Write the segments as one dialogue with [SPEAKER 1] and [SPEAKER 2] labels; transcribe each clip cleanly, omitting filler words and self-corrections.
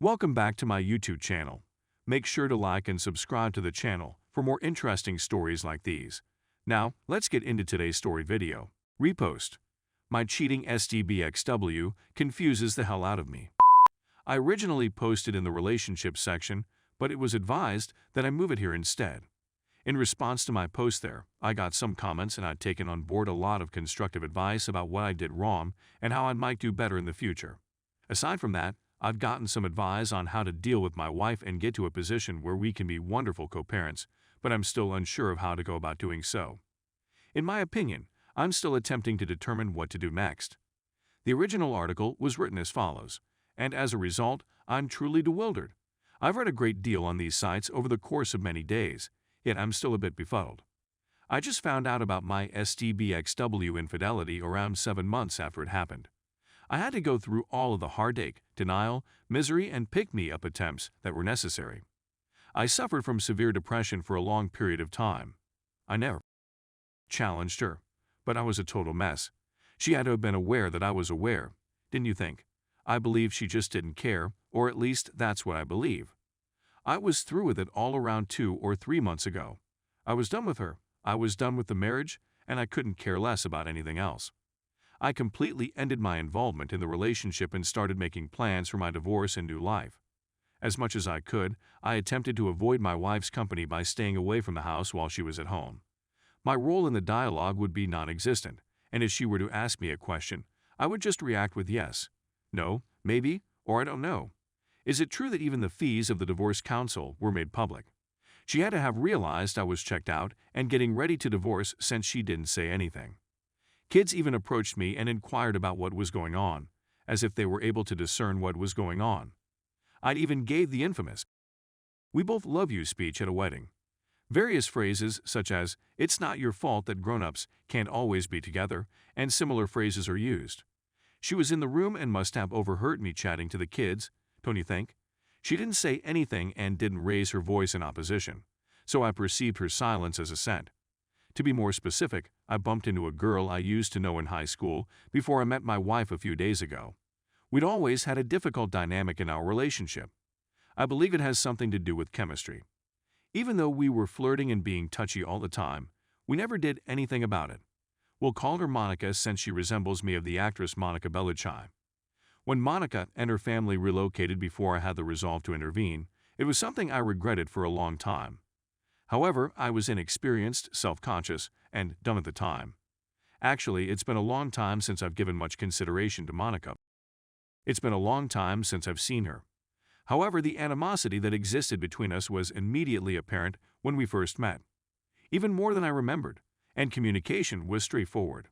[SPEAKER 1] Welcome back to my YouTube channel. Make sure to like and subscribe to the channel for more interesting stories like these. Now, let's get into today's story video. Repost. My cheating SDBXW confuses the hell out of me. I originally posted in the relationship section, but it was advised that I move it here instead. In response to my post there, I got some comments and I'd taken on board a lot of constructive advice about what I did wrong and how I might do better in the future. Aside from that, I've gotten some advice on how to deal with my wife and get to a position where we can be wonderful co-parents, but I'm still unsure of how to go about doing so. In my opinion, I'm still attempting to determine what to do next. The original article was written as follows, and as a result, I'm truly bewildered. I've read a great deal on these sites over the course of many days, yet I'm still a bit befuddled. I just found out about my SDBXW infidelity around 7 months after it happened. I had to go through all of the heartache, denial, misery, and pick-me-up attempts that were necessary. I suffered from severe depression for a long period of time. I never challenged her, but I was a total mess. She had to have been aware that I was aware, didn't you think? I believe she just didn't care, or at least that's what I believe. I was through with it all around 2 or 3 months ago. I was done with her, I was done with the marriage, and I couldn't care less about anything else. I completely ended my involvement in the relationship and started making plans for my divorce and new life. As much as I could, I attempted to avoid my wife's company by staying away from the house while she was at home. My role in the dialogue would be non-existent, and if she were to ask me a question, I would just react with yes, no, maybe, or I don't know. Is it true that even the fees of the divorce counsel were made public? She had to have realized I was checked out and getting ready to divorce since she didn't say anything. Kids even approached me and inquired about what was going on, as if they were able to discern what was going on. I even gave the infamous "we both love you" speech at a wedding. Various phrases such as "it's not your fault that grown-ups can't always be together" and similar phrases are used. She was in the room and must have overheard me chatting to the kids, don't you think? She didn't say anything and didn't raise her voice in opposition, so I perceived her silence as assent. To be more specific, I bumped into a girl I used to know in high school before I met my wife a few days ago. We'd always had a difficult dynamic in our relationship. I believe it has something to do with chemistry. Even though we were flirting and being touchy all the time, we never did anything about it. We'll call her Monica since she resembles me of the actress Monica Bellucci. When Monica and her family relocated before I had the resolve to intervene, it was something I regretted for a long time. However, I was inexperienced, self-conscious, and dumb at the time. Actually, it's been a long time since I've given much consideration to Monica. It's been a long time since I've seen her. However, the animosity that existed between us was immediately apparent when we first met, even more than I remembered, and communication was straightforward.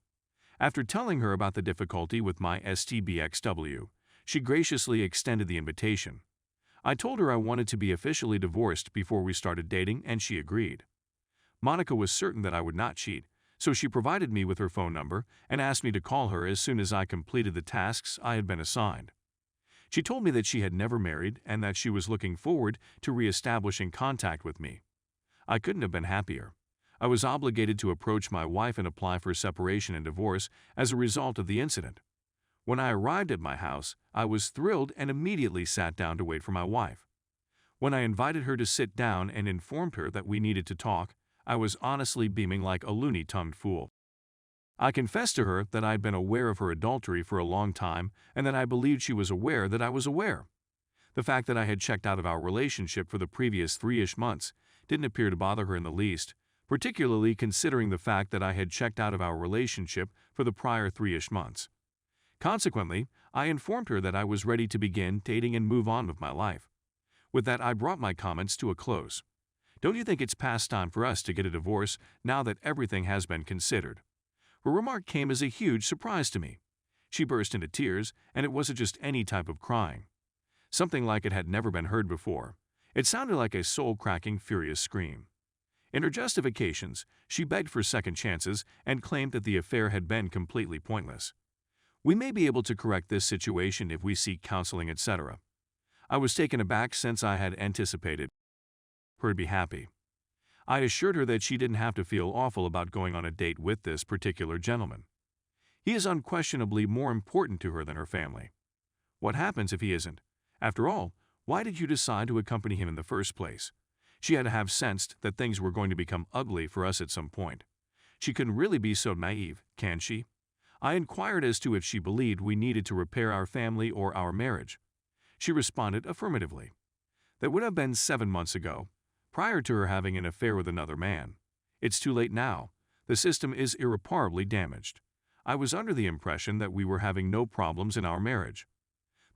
[SPEAKER 1] After telling her about the difficulty with my STBXW, she graciously extended the invitation. I told her I wanted to be officially divorced before we started dating, and she agreed. Monica was certain that I would not cheat, so she provided me with her phone number and asked me to call her as soon as I completed the tasks I had been assigned. She told me that she had never married and that she was looking forward to reestablishing contact with me. I couldn't have been happier. I was obligated to approach my wife and apply for separation and divorce as a result of the incident. When I arrived at my house, I was thrilled and immediately sat down to wait for my wife. When I invited her to sit down and informed her that we needed to talk, I was honestly beaming like a loony-tongued fool. I confessed to her that I had been aware of her adultery for a long time and that I believed she was aware that I was aware. The fact that I had checked out of our relationship for the previous 3-ish months didn't appear to bother her in the least, particularly considering the fact that I had checked out of our relationship for the prior 3-ish months. Consequently, I informed her that I was ready to begin dating and move on with my life. With that, I brought my comments to a close. Don't you think it's past time for us to get a divorce now that everything has been considered? Her remark came as a huge surprise to me. She burst into tears, and it wasn't just any type of crying. Something like it had never been heard before. It sounded like a soul-cracking, furious scream. In her justifications, she begged for second chances and claimed that the affair had been completely pointless. We may be able to correct this situation if we seek counseling, etc. I was taken aback since I had anticipated her to be happy. I assured her that she didn't have to feel awful about going on a date with this particular gentleman. He is unquestionably more important to her than her family. What happens if he isn't? After all, Why did you decide to accompany him in the first place? She had to have sensed that things were going to become ugly for us at some point. She couldn't really be so naive, can she? I inquired as to if she believed we needed to repair our family or our marriage. She responded affirmatively. That would have been 7 months ago, prior to her having an affair with another man. It's too late now. The system is irreparably damaged. I was under the impression that we were having no problems in our marriage.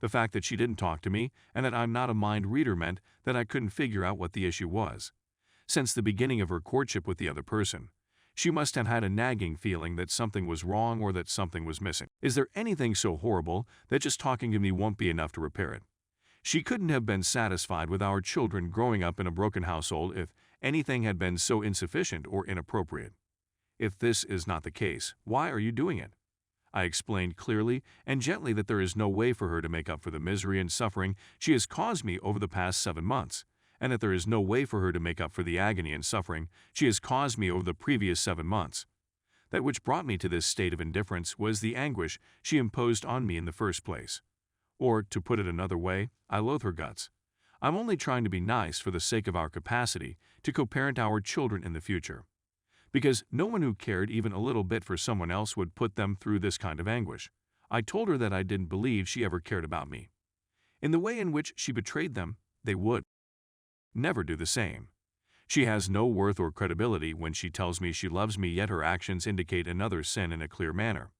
[SPEAKER 1] The fact that she didn't talk to me and that I'm not a mind reader meant that I couldn't figure out what the issue was. Since the beginning of her courtship with the other person, she must have had a nagging feeling that something was wrong or that something was missing. Is there anything so horrible that just talking to me won't be enough to repair it? She couldn't have been satisfied with our children growing up in a broken household if anything had been so insufficient or inappropriate. If this is not the case, why are you doing it? I explained clearly and gently that there is no way for her to make up for the misery and suffering she has caused me over the past 7 months, and that there is no way for her to make up for the agony and suffering she has caused me over the previous 7 months. That which brought me to this state of indifference was the anguish she imposed on me in the first place. Or, to put it another way, I loathe her guts. I'm only trying to be nice for the sake of our capacity to co-parent our children in the future. Because no one who cared even a little bit for someone else would put them through this kind of anguish. I told her that I didn't believe she ever cared about me. In the way in which she betrayed them, they would never do the same. She has no worth or credibility when she tells me she loves me, yet her actions indicate another sin in a clear manner.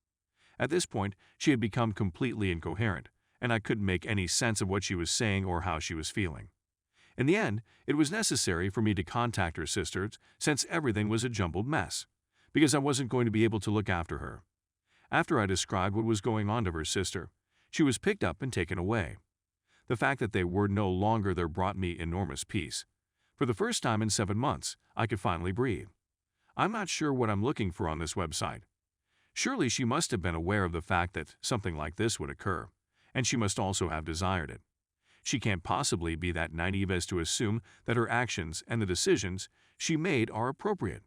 [SPEAKER 1] At this point, she had become completely incoherent, and I couldn't make any sense of what she was saying or how she was feeling. In the end, it was necessary for me to contact her sisters since everything was a jumbled mess, because I wasn't going to be able to look after her. After I described what was going on to her sister, she was picked up and taken away. The fact that they were no longer there brought me enormous peace. For the first time in 7 months, I could finally breathe. I'm not sure what I'm looking for on this website. Surely she must have been aware of the fact that something like this would occur, and she must also have desired it. She can't possibly be that naive as to assume that her actions and the decisions she made are appropriate.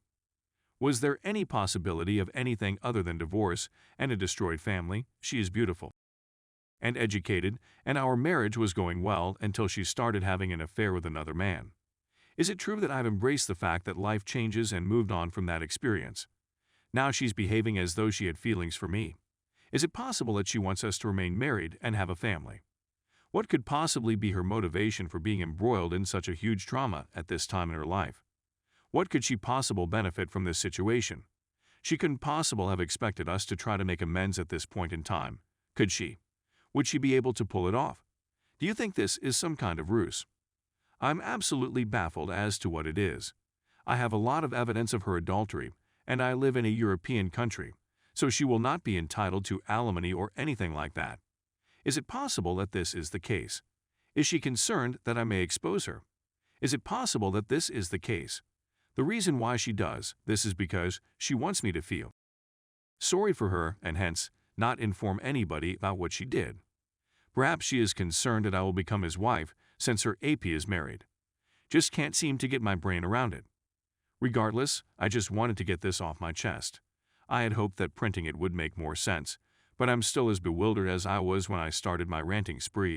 [SPEAKER 1] Was there any possibility of anything other than divorce and a destroyed family? She is beautiful and educated, and our marriage was going well until she started having an affair with another man. Is it true that I've embraced the fact that life changes and moved on from that experience? Now she's behaving as though she had feelings for me. Is it possible that she wants us to remain married and have a family? What could possibly be her motivation for being embroiled in such a huge trauma at this time in her life? What could she possibly benefit from this situation? She couldn't possibly have expected us to try to make amends at this point in time, could she? Would she be able to pull it off? Do you think this is some kind of ruse? I'm absolutely baffled as to what it is. I have a lot of evidence of her adultery, and I live in a European country, so she will not be entitled to alimony or anything like that. Is it possible that this is the case? Is she concerned that I may expose her? Is it possible that this is the case? The reason why she does this is because she wants me to feel sorry for her and hence not inform anybody about what she did. Perhaps she is concerned that I will become his wife since her AP is married. Just can't seem to get my brain around it. Regardless, I just wanted to get this off my chest. I had hoped that printing it would make more sense, but I'm still as bewildered as I was when I started my ranting spree.